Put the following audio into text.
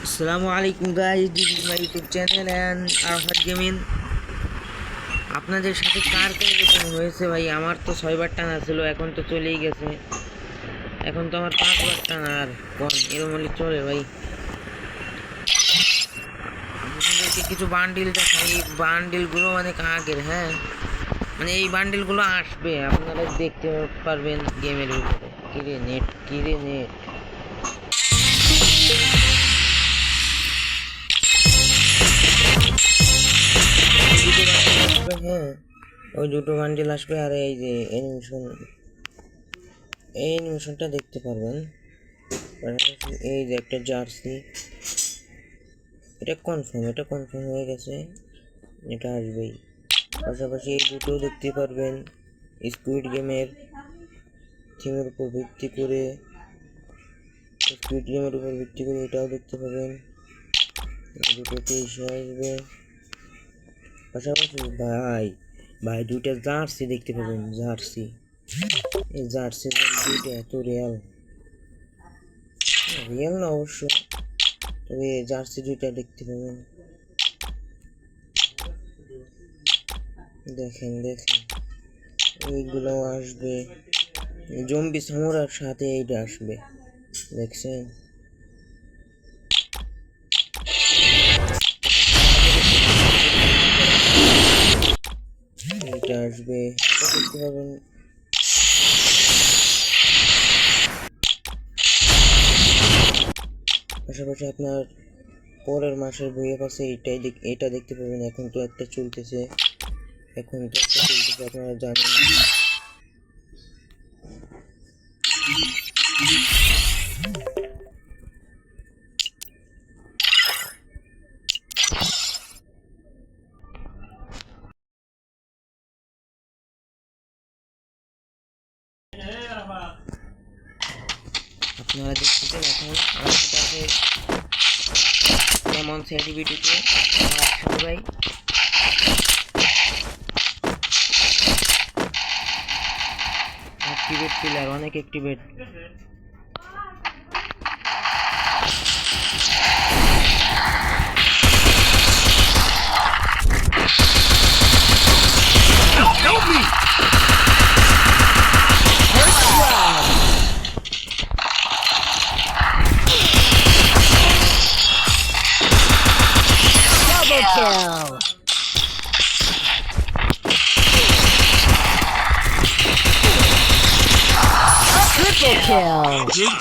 আসসালামু আলাইকুম guys, this is my YouTube channel and Arfat gaming. আপনাদের সাথে কার এরকম হয়েছে ভাই? আমার তো 6বার টানা ছিল, এখন তো চলেই গেছে। এখন তো আমার 5বার টানা, আর কোন এরকম হলে চলে ভাই? আপনাদেরকে কিছু বান্ডিল দেখাই। এই বান্ডিলগুলো অনেক আগের, হ্যাঁ, মানে এই বান্ডিলগুলো আসবে, আপনারা দেখতে পারবেন গেমের ভিতরে। কিরে নেট, কিরে নেট। হ্যাঁ, ওই দুটো বান্ডিল আসবে। আর এই যে অ্যানিমেশনটা দেখতে পারবেন। এই যে একটা জার্সি, এটা কনফার্ম হয়ে গেছে, এটা আসবেই। পাশাপাশি এই দুটো দেখতে পারবেন স্কুইড গেমের থিমের উপর ভিত্তি করে। এটাও দেখতে পাবেন, এই দুটোতে এসে আসবে। পাশাপাশি ভাই দুইটা জার্সি দেখতে পাবেন। এই জার্সি দুইটা এত রিয়েল না অবশ্য, তবে জার্সি দুইটা দেখতে পাবেন। দেখেন এইগুলো আসবে। জম্বি সামুরার সাথে এইটা আসবে, দেখছেন? এইটা আসবে, এটা দেখতে পাবেন। পাশাপাশি আপনার পরের মাসের বইয়ের পাশে এটা দেখতে পাবেন। এখন তো একটা চলতেছে, আপনারা জানেন। আপনারা দেখতেছেন এখন আমার সাথে আছে কেমন সেটিভিটিতে আমার একসাথে ভাই। অ্যাক্টিভেট পিলার, অনেক activate. Help me! First round. Double kill. Triple kill.